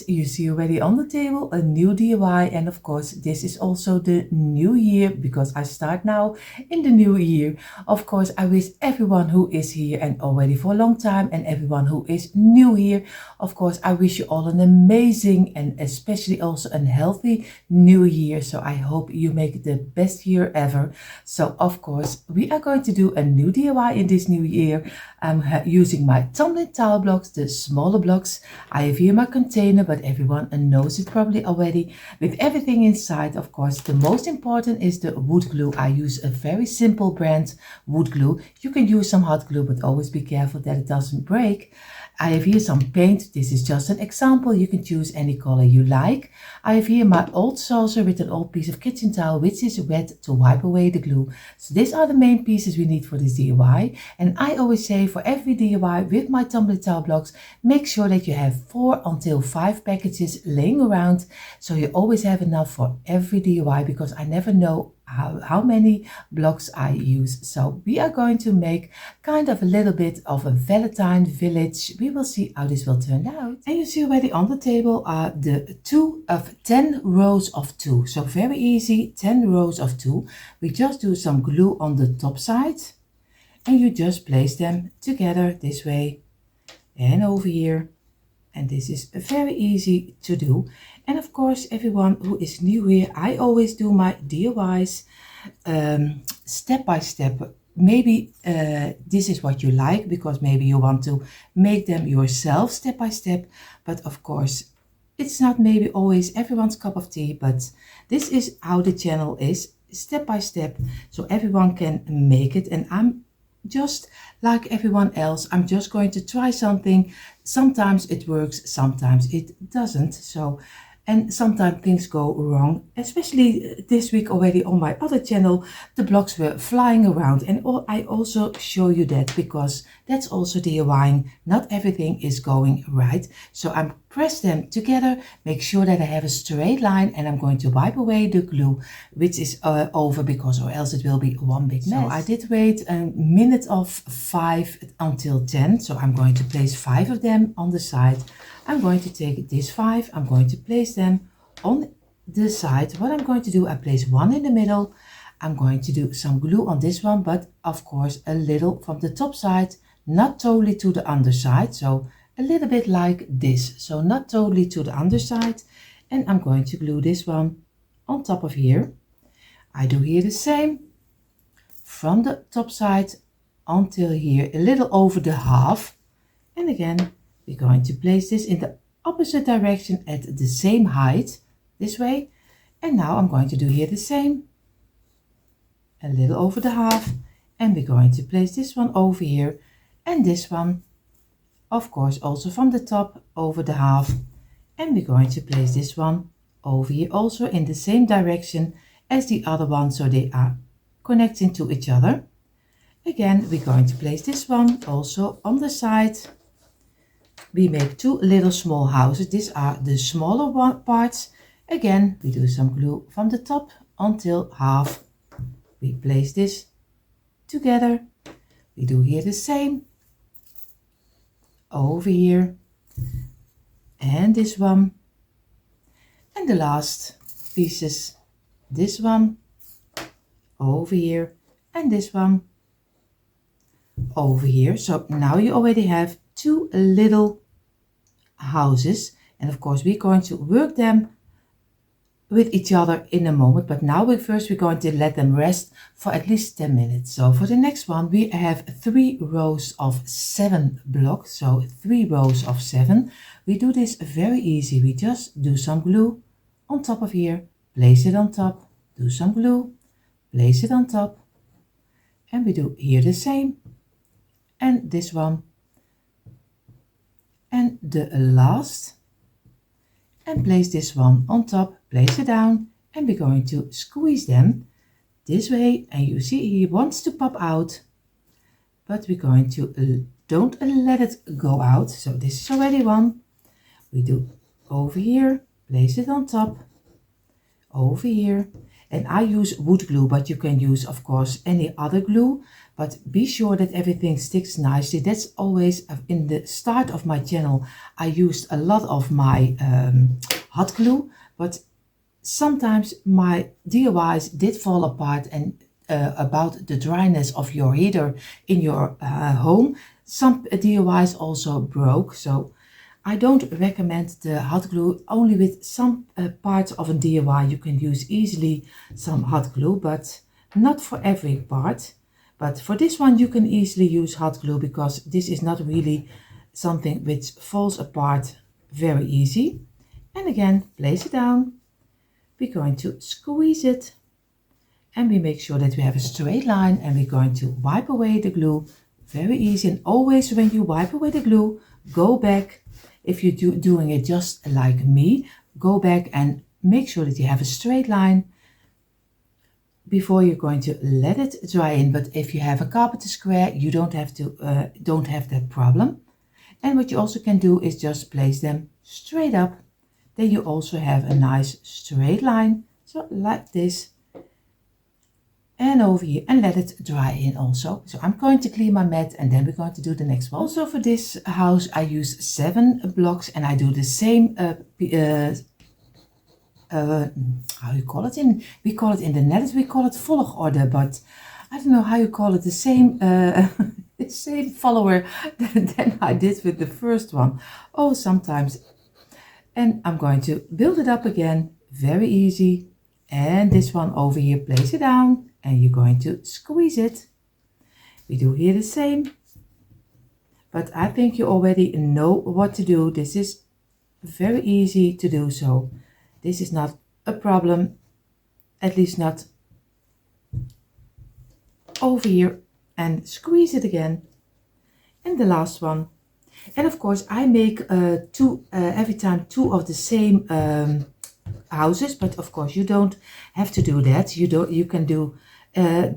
guys, you see already on the table a new DIY, and of course this is also the new year because I start now in the new year. Of course I wish everyone who is here and already for a long time and everyone who is new here, of course I wish you all an amazing and especially also a healthy new year. So I hope you make it the best year ever. So of course we are going to do a new DIY in this new year. I'm using my tumbling tile blocks, the smaller blocks. I have here my container, but everyone knows it probably already, with everything inside. Of course, the most important is the wood glue. I use a very simple brand wood glue. You can use some hot glue, but always be careful that it doesn't break. I have here some paint. This is just an example. You can choose any color you like. I have here my old saucer with an old piece of kitchen towel, which is wet to wipe away the glue. So these are the main pieces we need for this DIY. And I always say for every DIY with my tumbling tile blocks, make sure that you have 4 until 5 packages laying around. So you always have enough for every DIY, because I never know how many blocks I use. So we are going to make kind of a little bit of a Valentine village. We will see how this will turn out. And you see already on the table are the 10 rows of 2. So very easy, 10 rows of 2. We just do some glue on the top side and you just place them together this way and over here. And this is very easy to do. And of course, everyone who is new here, I always do my DIYs step by step. Maybe this is what you like, because maybe you want to make them yourself step by step. But of course, it's not maybe always everyone's cup of tea, but this is how the channel is, step by step, so everyone can make it. And I'm just like everyone else, I'm just going to try something. Sometimes it works, sometimes it doesn't. So, and sometimes things go wrong, especially this week already on my other channel, the blocks were flying around. And I also show you that because that's also DIYing. Not everything is going right. So I'm press them together, make sure that I have a straight line, and I'm going to wipe away the glue, which is over, because or else it will be one big mess. So I did wait a minute of 5 until 10. So I'm going to place 5 of them on the side. I'm going to take this 5, I'm going to place them on the side. What I'm going to do, I place 1 in the middle. I'm going to do some glue on this one, but of course a little from the top side, not totally to the underside. So a little bit like this, so not totally to the underside. And I'm going to glue this one on top of here. I do here the same from the top side until here, a little over the half. And again, we're going to place this in the opposite direction at the same height, this way. And now I'm going to do here the same, a little over the half. And we're going to place this one over here, and this one of course also from the top over the half. And we're going to place this one over here also in the same direction as the other one, so they are connecting to each other. Again, we're going to place this one also on the side. We make 2 little small houses. These are the smaller parts. Again, we do some glue from the top until half. We place this together. We do here the same over here, and this one, and the last pieces, this one over here and this one over here. So now you already have 2 little houses, and of course we're going to work them with each other in a moment, but now we're going to let them rest for at least 10 minutes. So for the next one, we have 3 rows of 7 blocks, so 3 rows of 7. We do this very easy. We just do some glue on top of here, place it on top, do some glue, place it on top, and we do here the same, and this one, and the last, and place this one on top, place it down, and we're going to squeeze them this way. And you see he wants to pop out, but we're going to don't let it go out. So this is already one. We do over here, place it on top, over here, and I use wood glue, but you can use of course any other glue. but be sure that everything sticks nicely. That's always in the start of my channel. I used a lot of my hot glue, but sometimes my DIYs did fall apart, and about the dryness of your heater in your home, some DIYs also broke. So I don't recommend the hot glue. Only with some parts of a DIY you can use easily some hot glue, but not for every part. But for this one you can easily use hot glue, because this is not really something which falls apart very easy. And again, place it down. We're going to squeeze it, and we make sure that we have a straight line, and we're going to wipe away the glue. Very easy. And always when you wipe away the glue, go back. If you're doing it just like me, go back and make sure that you have a straight line before you're going to let it dry in. But if you have a carpet square, you don't have that problem. And what you also can do is just place them straight up. Then you also have a nice straight line, so like this, and over here, and let it dry in also. So I'm going to clean my mat, and then we're going to do the next one. Also for this house I use 7 blocks, and I do the same how you call it we call it in the Netherlands, we call it volgorde, but I don't know how you call it, the same the same follower than I did with the first one. Oh, sometimes. And I'm going to build it up again, very easy. And this one over here, place it down, and you're going to squeeze it. We do here the same, but I think you already know what to do. This is very easy to do, so this is not a problem, at least not over here. And squeeze it again. And the last one. And of course I make every time 2 of the same houses, but of course you don't have to do that. You can do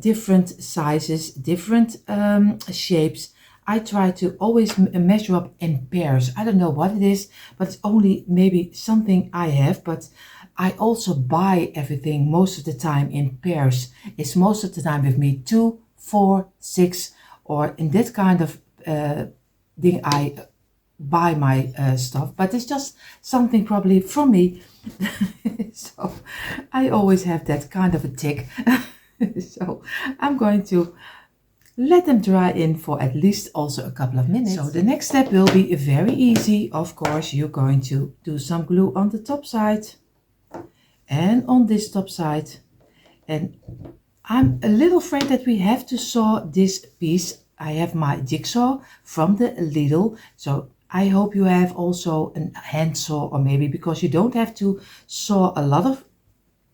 different sizes, different shapes. I try to always measure up in pairs. I don't know what it is, but it's only maybe something I have, but I also buy everything most of the time in pairs. It's most of the time with me 2, 4, 6, or in that kind of thing I buy my stuff, but it's just something probably from me. So I always have that kind of a tick. So I'm going to let them dry in for at least also a couple of minutes. So the next step will be very easy. Of course, you're going to do some glue on the top side and on this top side. And I'm a little afraid that we have to saw this piece. I have my jigsaw from the Lidl, so I hope you have also a hand saw, or maybe, because you don't have to saw a lot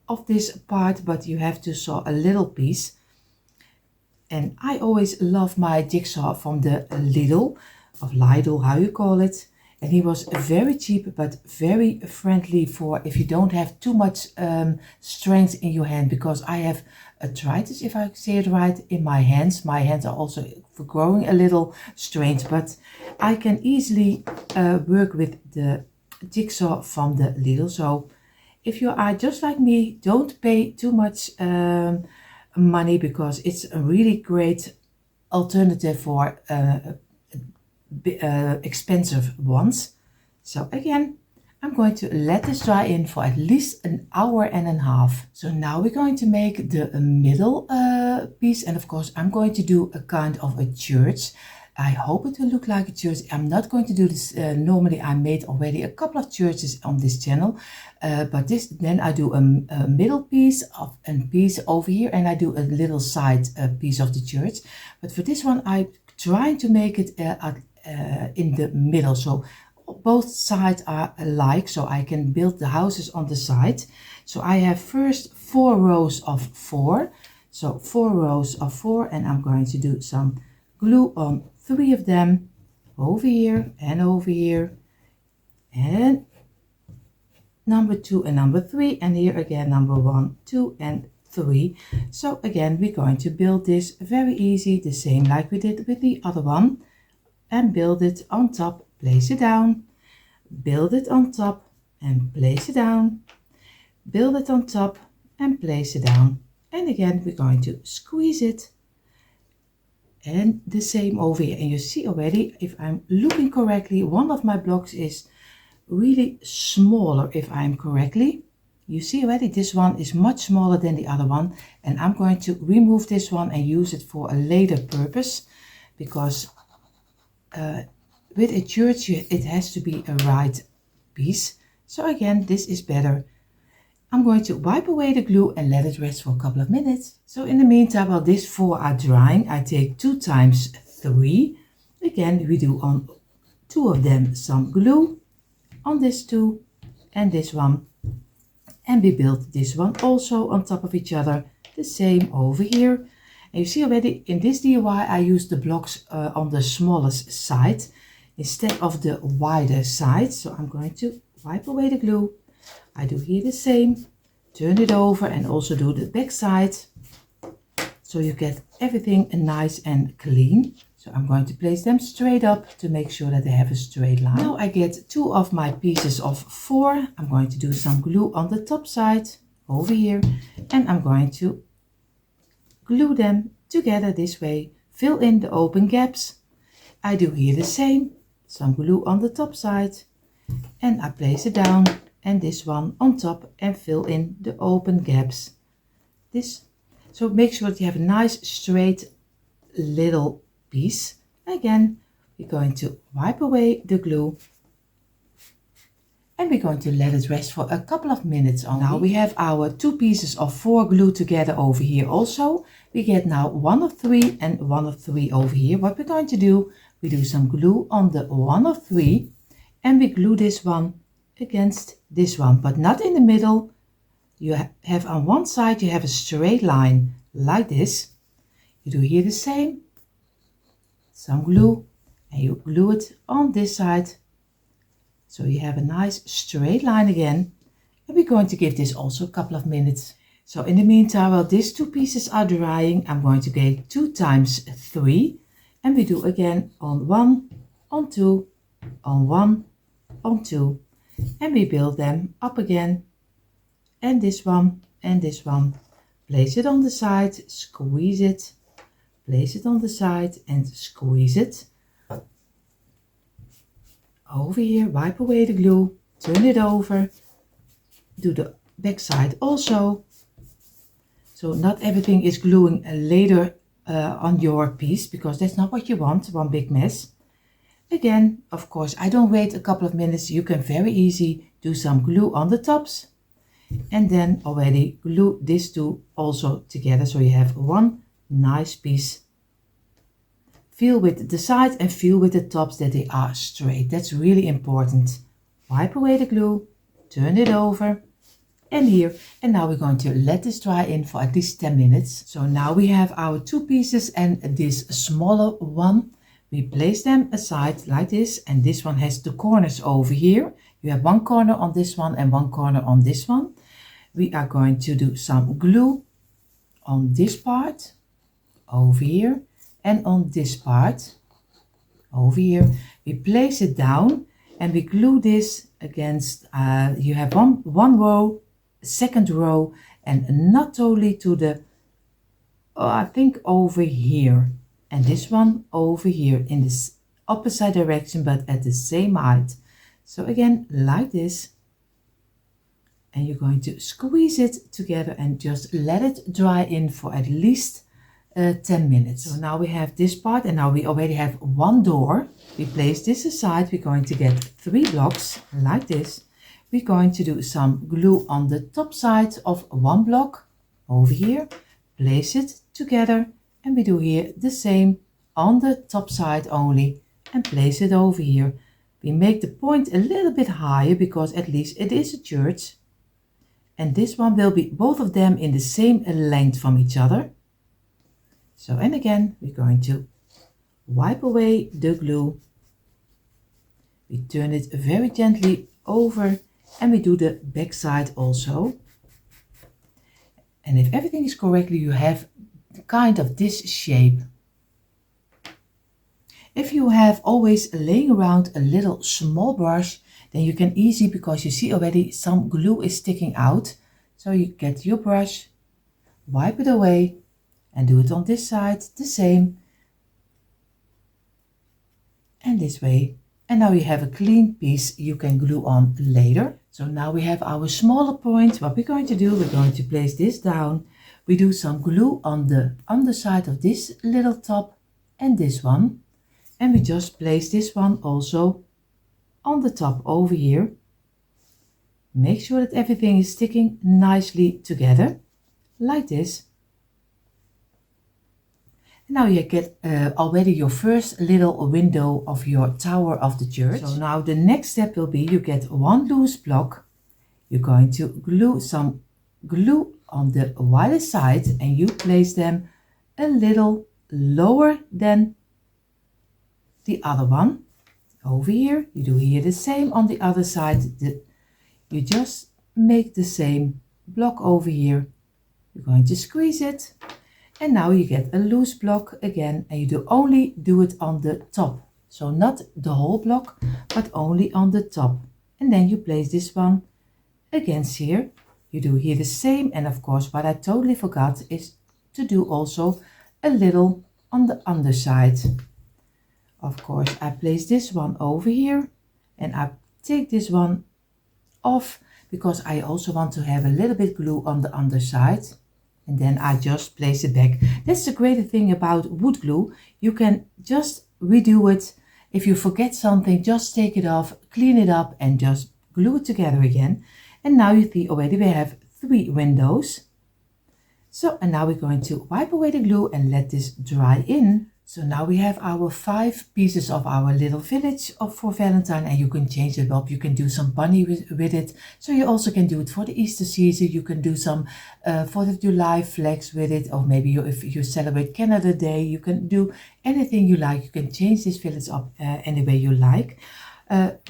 of this part, but you have to saw a little piece. And I always love my jigsaw from the Lidl, of Lidl, how you call it. And he was very cheap, but very friendly for if you don't have too much strength in your hand, because I have arthritis, if I say it right, in my hands. My hands are also growing a little strange, but I can easily work with the jigsaw from the Lidl. So if you are just like me, don't pay too much money, because it's a really great alternative for expensive ones. So again, I'm going to let this dry in for at least an hour and a half. So now we're going to make the middle piece, and of course I'm going to do a kind of a church. I hope it will look like a church. I'm not going to do this. Normally I made already a couple of churches on this channel, but then I do a middle piece of a piece over here, and I do a little side piece of the church. But for this one I'm trying to make it in the middle, so both sides are alike, so I can build the houses on the side. So I have first 4 rows of 4, so 4 rows of 4, and I'm going to do some glue on 3 of them, over here, and number 2 and number 3, and here again number 1, 2 and 3. So again we're going to build this very easy, the same like we did with the other one, and build it on top, place it down, build it on top and place it down, build it on top and place it down. And again we're going to squeeze it, And the same over here. And you see already, if I'm looking correctly, one of my blocks is really smaller, if I'm correctly. You see already this one is much smaller than the other one, and I'm going to remove this one and use it for a later purpose, because with a church it has to be a right piece. So again, this is better. I'm going to wipe away the glue and let it rest for a couple of minutes. So in the meantime, while these 4 are drying, I take 2 times 3. Again, we do on 2 of them some glue, on this 2 and this one. And we build this one also on top of each other, the same over here. And you see already in this DIY I use the blocks on the smallest side instead of the wider side. So I'm going to wipe away the glue. I do here the same, turn it over and also do the back side, so you get everything nice and clean. So I'm going to place them straight up to make sure that they have a straight line. Now I get 2 of my pieces of 4. I'm going to do some glue on the top side over here, and I'm going to glue them together this way, fill in the open gaps. I do here the same, some glue on the top side, and I place it down, and this one on top, and fill in the open gaps. So make sure that you have a nice straight little piece. Again, we're going to wipe away the glue, and we're going to let it rest for a couple of minutes only. Now we have our 2 pieces of 4 glued together over here also. We get now 1 of 3 and 1 of 3 over here. What we're going to do, we do some glue on the 1 of 3, and we glue this one against this one, but not in the middle. You have on one side, you have a straight line like this. You do here the same, some glue, and you glue it on this side, so you have a nice straight line again. And we're going to give this also a couple of minutes. So in the meantime, while these 2 pieces are drying, I'm going to get 2 times 3, and we do again on 1, on 2, on 1, on 2, and we build them up again, and this one and this one. Place it on the side, squeeze it, place it on the side and squeeze it. Over here, wipe away the glue, turn it over, do the back side also. So not everything is gluing later on your piece, because that's not what you want, one big mess. Again, of course, I don't wait a couple of minutes. You can very easy do some glue on the tops, and then already glue these 2 also together, so you have one nice piece. Feel with the side and feel with the tops that they are straight. That's really important. Wipe away the glue, turn it over, and here. And now we're going to let this dry in for at least 10 minutes. So now we have our 2 pieces and this smaller one. We place them aside like this, and this one has the corners over here. You have 1 corner on this one and 1 corner on this one. We are going to do some glue on this part over here, and on this part over here. We place it down and we glue this against, you have one row, second row, and not totally to the, I think over here. And this one over here in this opposite direction, but at the same height. So again, like this. And you're going to squeeze it together and just let it dry in for at least 10 minutes. So now we have this part, and now we already have 1 door. We place this aside. We're going to get 3 blocks like this. We're going to do some glue on the top side of 1 block over here. Place it together. And we do here the same on the top side only, and place it over here. We make the point a little bit higher, because at least it is a church. And this one will be both of them in the same length from each other. So, and again, we're going to wipe away the glue. We turn it very gently over, and we do the back side also. And if everything is correctly, you have kind of this shape. If you have always laying around a little small brush, then you can easily, because you see already some glue is sticking out. So you get your brush, wipe it away, and do it on this side the same. and this way. And now you have a clean piece you can glue on later. So now we have our smaller point. What we're going to do, we're going to place this down. We do some glue on the underside of this little top and this one. And we just place this one also on the top over here. Make sure that everything is sticking nicely together, like this. Now you get already your first little window of your tower of the church. So now the next step will be you get one loose block. You're going to glue some glue on the wider side and you place them a little lower than the other one. Over here, you do here the same on the other side. You just make the same block over here. You're going to squeeze it. And now you get a loose block again and you only do it on the top. So not the whole block, but only on the top. And then you place this one against here. You do here the same. And of course, what I totally forgot is to do also a little on the underside. Of course, I place this one over here and I take this one off because I also want to have a little bit glue on the underside. And then I just place it back. That's the great thing about wood glue. You can just redo it. If you forget something, just take it off, clean it up and just glue it together again. And now you see already we have 3 windows. So, and now we're going to wipe away the glue and let this dry in. So now we have our 5 pieces of our little village for Valentine, and you can change it up. You can do some bunny with it. So you also can do it for the Easter season. You can do some 4th of July flags with it, or maybe if you celebrate Canada Day, you can do anything you like. You can change this village up any way you like.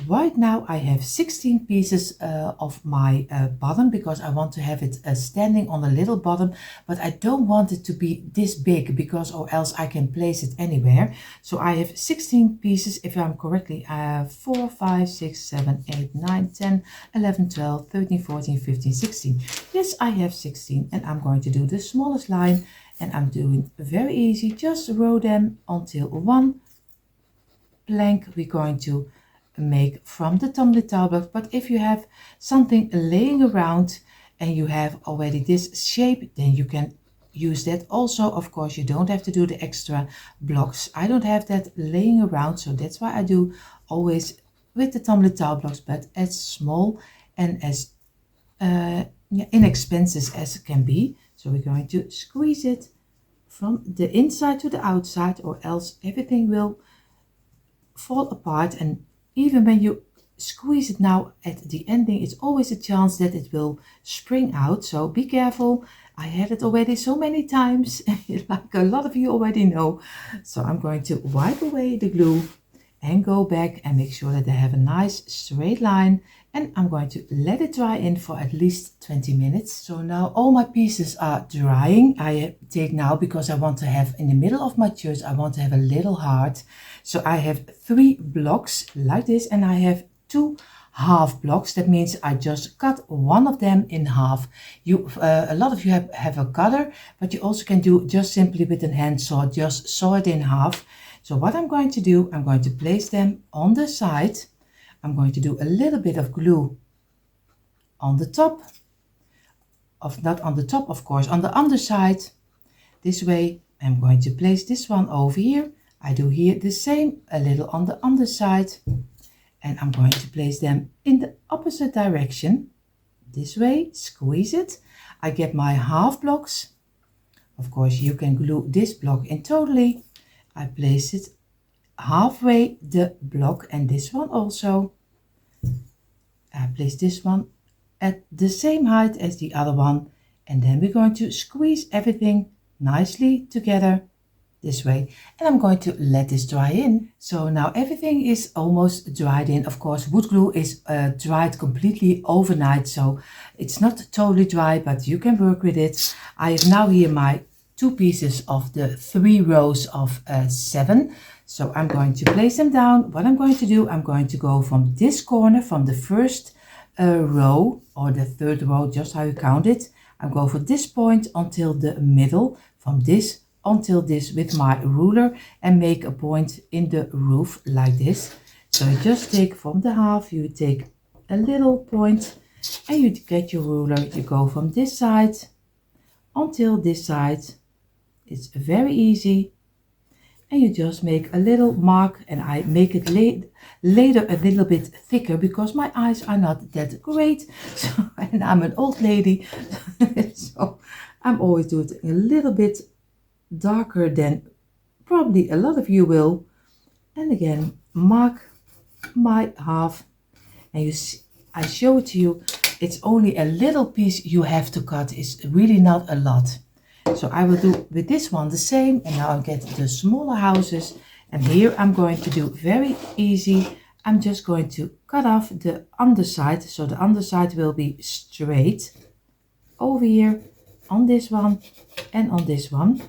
Right now I have 16 pieces of my bottom because I want to have it standing on a little bottom, but I don't want it to be this big because or else I can place it anywhere. So I have 16 pieces if I'm correctly 4, 5, 6, 7, 8, 9, 10, 11, 12, 13, 14, 15, 16. Yes, I have 16 and I'm going to do the smallest line and I'm doing very easy. Just row them until one plank we're going to make from the tumbling tower blocks. But if you have something laying around and you have already this shape, then you can use that also. Of course, you don't have to do the extra blocks. I don't have that laying around, so that's why I do always with the tumbling tower blocks, but as small and as inexpensive as it can be. So we're going to squeeze it from the inside to the outside, or else everything will fall apart. And even when you squeeze it now at the ending, it's always a chance that it will spring out. So be careful. I had it already so many times, like a lot of you already know. So I'm going to wipe away the glue and go back and make sure that I have a nice straight line. And I'm going to let it dry in for at least 20 minutes. So now all my pieces are drying. I take now, because I want to have in the middle of my church, I want to have a little heart. So I have 3 blocks like this, and I have 2 half blocks. That means I just cut one of them in half. A lot of you have a cutter, but you also can do just simply with a hand saw, just saw it in half. So what I'm going to do, I'm going to place them on the side. I'm going to do a little bit of glue on the top, not on the top of course, on the underside. This way I'm going to place this one over here. I do here the same, a little on the underside, and I'm going to place them in the opposite direction. This way, squeeze it. I get my half blocks. Of course you can glue this block in totally. I place it halfway the block, and this one also. I place this one at the same height as the other one, and then we're going to squeeze everything nicely together this way, and I'm going to let this dry in. So now everything is almost dried in. Of course, wood glue is dried completely overnight, so it's not totally dry, but you can work with it. I have now here my 2 pieces of the 3 rows of 7. So I'm going to place them down. What I'm going to do, I'm going to go from this corner, from the first row or the 3rd row, just how you count it. I'm going from this point until the middle. From this until this with my ruler and make a point in the roof like this. So you just take from the half, you take a little point and you get your ruler, you go from this side until this side. It's very easy. And you just make a little mark, and I make it later a little bit thicker because my eyes are not that great. So, and I'm an old lady, so I'm always doing it a little bit darker than probably a lot of you will. And again, mark my half, and you see, I show it to you. It's only a little piece you have to cut. It's really not a lot. So I will do with this one the same, and now I'll get the smaller houses, and here I'm going to do very easy. I'm just going to cut off the underside, so the underside will be straight over here on this one and on this one.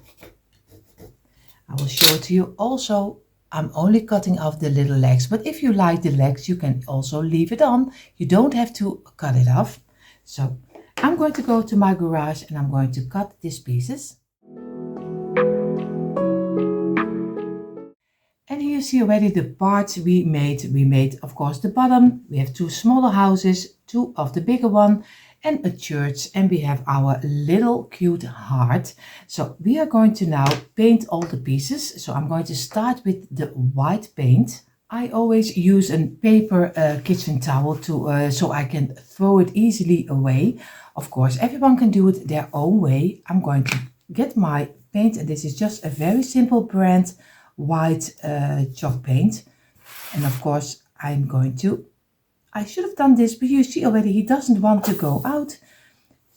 I will show it to you also. I'm only cutting off the little legs, but if you like the legs, you can also leave it on. You don't have to cut it off. So I'm going to go to my garage and I'm going to cut these pieces. And here you see already the parts we made. We made, of course, the bottom. We have two smaller houses, two of the bigger one, and a church. And we have our little cute heart. So we are going to now paint all the pieces. So I'm going to start with the white paint. I always use a paper kitchen towel to so I can throw it easily away. Of course, everyone can do it their own way. I'm going to get my paint, and this is just a very simple brand white chalk paint. And of course, I should have done this, but you see already he doesn't want to go out.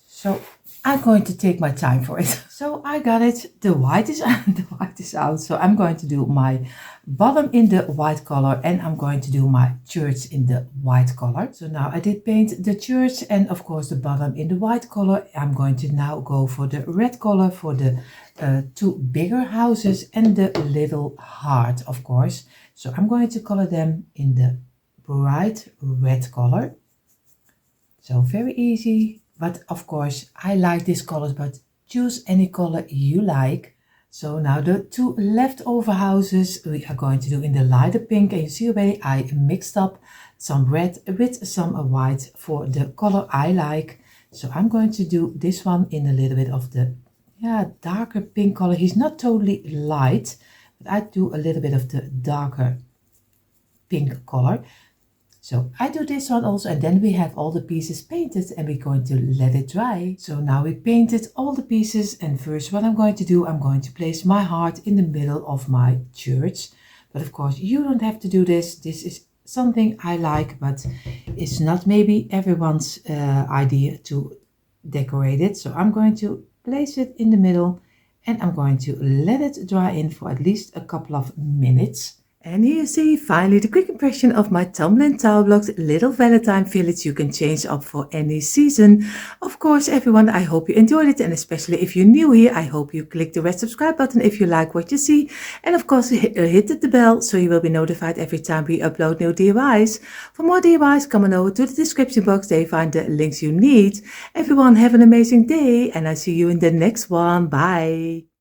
So I'm going to take my time for it. So I got it. The white is out. So I'm going to do my bottom in the white color, and I'm going to do my church in the white color. So now I did paint the church and of course the bottom in the white color. I'm going to now go for the red color for the two bigger houses and the little heart, of course. So I'm going to color them in the bright red color. So very easy. But of course, I like these colors, but choose any color you like. So now the two leftover houses we are going to do in the lighter pink. And you see already I mixed up some red with some white for the color I like. So I'm going to do this one in a little bit of the darker pink color. He's not totally light, but I do a little bit of the darker pink color. So I do this one also, and then we have all the pieces painted and we're going to let it dry. So now we painted all the pieces, and first what I'm going to do, I'm going to place my heart in the middle of my church. But of course you don't have to do this. This is something I like, but it's not maybe everyone's idea to decorate it. So I'm going to place it in the middle and I'm going to let it dry in for at least a couple of minutes. And here you see finally the quick impression of my Tumbling tile blocks little Valentine village you can change up for any season. Of course everyone, I hope you enjoyed it, and especially if you're new here, I hope you click the red subscribe button if you like what you see. And of course hit the bell so you will be notified every time we upload new DIYs. For more DIYs, come on over to the description box, there you find the links you need. Everyone have an amazing day and I see you in the next one. Bye!